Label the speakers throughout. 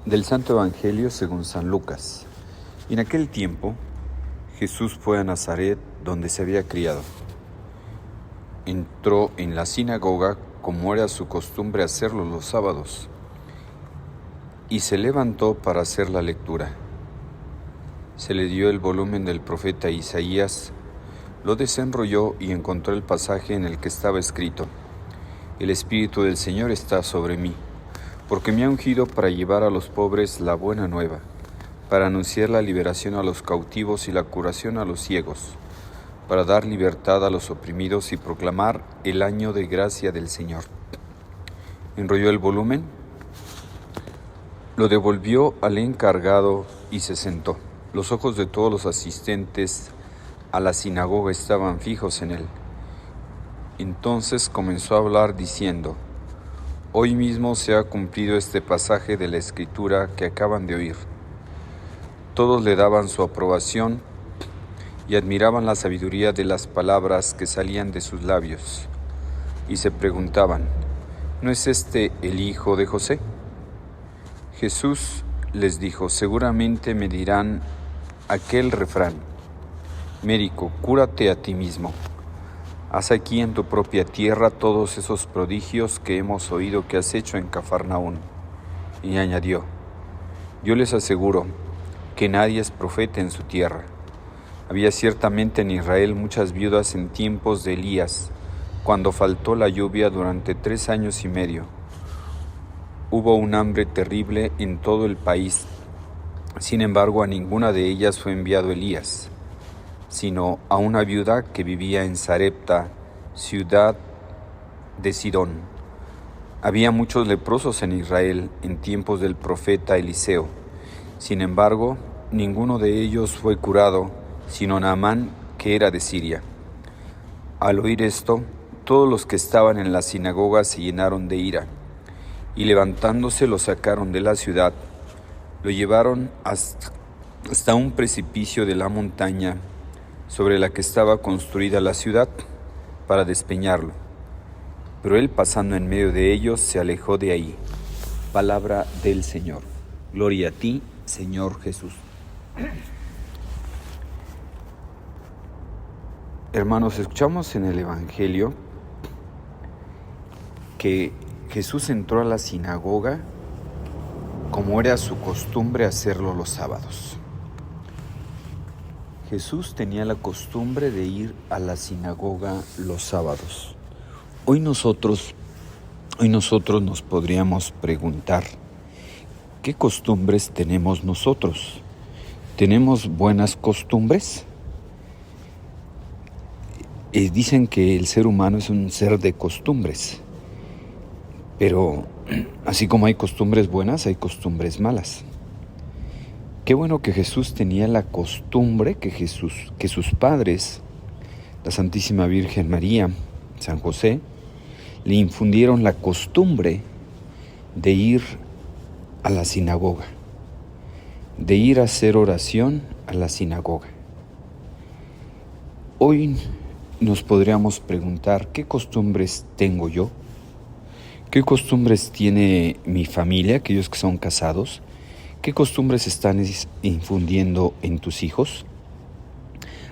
Speaker 1: Del Santo Evangelio según San Lucas. En aquel tiempo, Jesús fue a Nazaret, donde se había criado. Entró en la sinagoga, como era su costumbre hacerlo los sábados, y se levantó para hacer la lectura. Se le dio el volumen del profeta Isaías, lo desenrolló y encontró el pasaje en el que estaba escrito: El Espíritu del Señor está sobre mí, porque me ha ungido para llevar a los pobres la buena nueva, para anunciar la liberación a los cautivos y la curación a los ciegos, para dar libertad a los oprimidos y proclamar el año de gracia del Señor. Enrolló el volumen, lo devolvió al encargado y se sentó. Los ojos de todos los asistentes a la sinagoga estaban fijos en él. Entonces comenzó a hablar diciendo: Hoy mismo se ha cumplido este pasaje de la Escritura que acaban de oír. Todos le daban su aprobación y admiraban la sabiduría de las palabras que salían de sus labios, y se preguntaban: ¿no es este el hijo de José? Jesús les dijo: seguramente me dirán aquel refrán: médico, cúrate a ti mismo. Haz aquí en tu propia tierra todos esos prodigios que hemos oído que has hecho en Cafarnaún. Y añadió: yo les aseguro que nadie es profeta en su tierra. Había ciertamente en Israel muchas viudas en tiempos de Elías, cuando faltó la lluvia durante 3 años y medio. Hubo un hambre terrible en todo el país. Sin embargo, a ninguna de ellas fue enviado Elías, sino a una viuda que vivía en Sarepta, ciudad de Sidón. Había muchos leprosos en Israel en tiempos del profeta Eliseo. Sin embargo, ninguno de ellos fue curado, sino Naamán, que era de Siria. Al oír esto, todos los que estaban en la sinagoga se llenaron de ira, y levantándose lo sacaron de la ciudad, lo llevaron hasta un precipicio de la montaña sobre la que estaba construida la ciudad, para despeñarlo. Pero él, pasando en medio de ellos, se alejó de ahí. Palabra del Señor. Gloria a ti, Señor Jesús. Hermanos, escuchamos en el Evangelio que Jesús entró a la sinagoga como era su costumbre hacerlo los sábados. Jesús tenía la costumbre de ir a la sinagoga los sábados. Hoy nosotros nos podríamos preguntar: ¿qué costumbres tenemos nosotros? ¿Tenemos buenas costumbres? Dicen que el ser humano es un ser de costumbres, pero así como hay costumbres buenas, hay costumbres malas. Qué bueno que Jesús tenía la costumbre, que sus padres, la Santísima Virgen María, San José, le infundieron la costumbre de ir a la sinagoga, de ir a hacer oración a la sinagoga. Hoy nos podríamos preguntar: ¿qué costumbres tengo yo? ¿Qué costumbres tiene mi familia, aquellos que son casados? ¿Qué costumbres están infundiendo en tus hijos?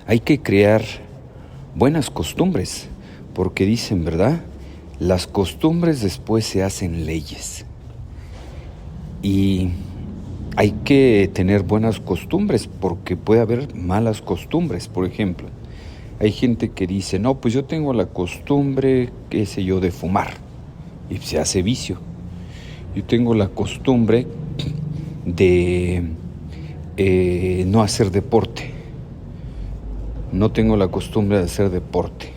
Speaker 1: Hay que crear buenas costumbres, porque dicen, ¿verdad? Las costumbres después se hacen leyes. Y hay que tener buenas costumbres, porque puede haber malas costumbres. Por ejemplo, hay gente que dice: no, pues yo tengo la costumbre, qué sé yo, de fumar, y se hace vicio. Yo tengo la costumbre de no hacer deporte. No tengo la costumbre de hacer deporte.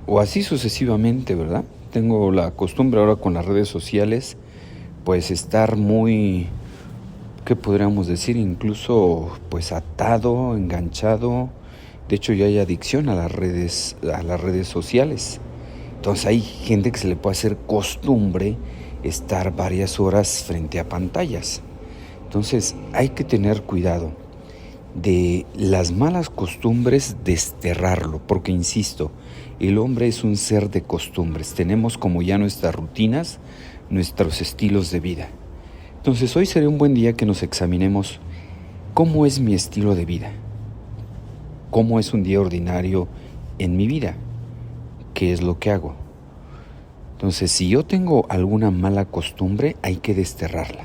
Speaker 1: O así sucesivamente, ¿verdad? Tengo la costumbre ahora con las redes sociales, pues estar muy, ¿qué podríamos decir? Incluso pues atado, enganchado. De hecho ya hay adicción a las redes sociales. Entonces hay gente que se le puede hacer costumbre estar varias horas frente a pantallas. Entonces hay que tener cuidado de las malas costumbres, desterrarlo, porque insisto, el hombre es un ser de costumbres. Tenemos como ya nuestras rutinas, nuestros estilos de vida. Entonces hoy sería un buen día que nos examinemos cómo es mi estilo de vida, cómo es un día ordinario en mi vida, qué es lo que hago. Entonces, si yo tengo alguna mala costumbre, hay que desterrarla.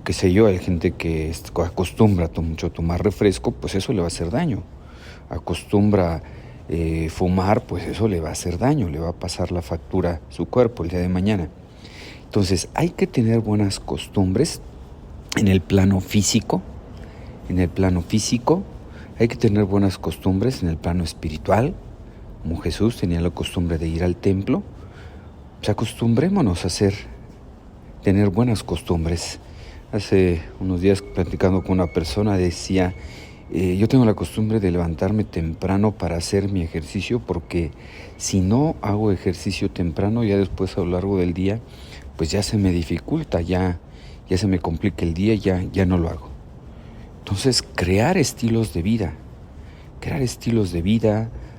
Speaker 1: Qué sé yo, hay gente que acostumbra mucho a tomar refresco, pues eso le va a hacer daño. Acostumbra fumar, pues eso le va a hacer daño, le va a pasar la factura a su cuerpo el día de mañana. Entonces, hay que tener buenas costumbres en el plano físico, hay que tener buenas costumbres en el plano espiritual. Como Jesús tenía la costumbre de ir al templo, pues acostumbrémonos a tener buenas costumbres. Hace unos días platicando con una persona decía, yo tengo la costumbre de levantarme temprano para hacer mi ejercicio, porque si no hago ejercicio temprano, ya después a lo largo del día, pues ya se me dificulta, ya se me complica el día, ya no lo hago. Entonces, crear estilos de vida,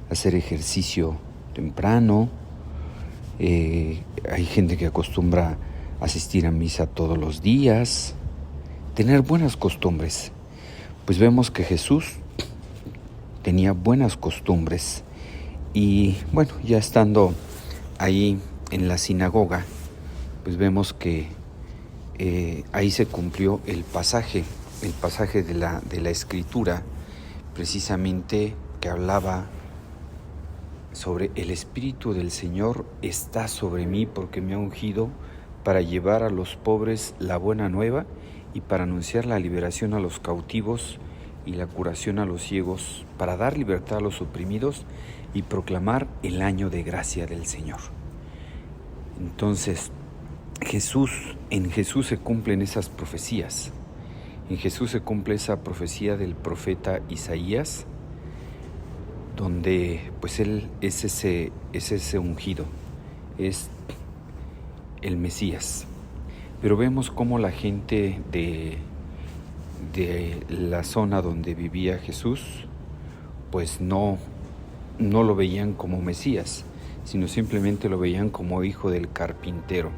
Speaker 1: hacer ejercicio temprano. Hay gente que acostumbra asistir a misa todos los días, tener buenas costumbres. Pues vemos que Jesús tenía buenas costumbres y bueno, ya estando ahí en la sinagoga, pues vemos que ahí se cumplió el pasaje de la Escritura, precisamente que hablaba sobre el Espíritu del Señor está sobre mí porque me ha ungido para llevar a los pobres la buena nueva y para anunciar la liberación a los cautivos y la curación a los ciegos, para dar libertad a los oprimidos y proclamar el año de gracia del Señor. Entonces, en Jesús se cumplen esas profecías. En Jesús se cumple esa profecía del profeta Isaías, donde pues Él es ese ungido, es el Mesías. Pero vemos cómo la gente de la zona donde vivía Jesús, pues no lo veían como Mesías, sino simplemente lo veían como hijo del carpintero.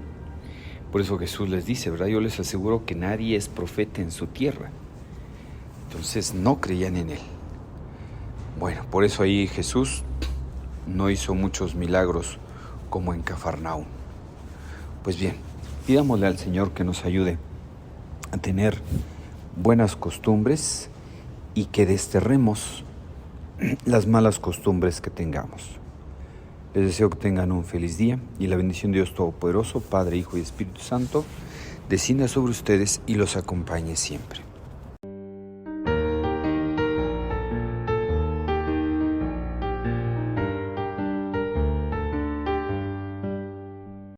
Speaker 1: Por eso Jesús les dice, ¿verdad? Yo les aseguro que nadie es profeta en su tierra. Entonces no creían en Él. Bueno, por eso ahí Jesús no hizo muchos milagros como en Cafarnaúm. Pues bien, pidámosle al Señor que nos ayude a tener buenas costumbres y que desterremos las malas costumbres que tengamos. Les deseo que tengan un feliz día y la bendición de Dios Todopoderoso, Padre, Hijo y Espíritu Santo, descienda sobre ustedes y los acompañe siempre.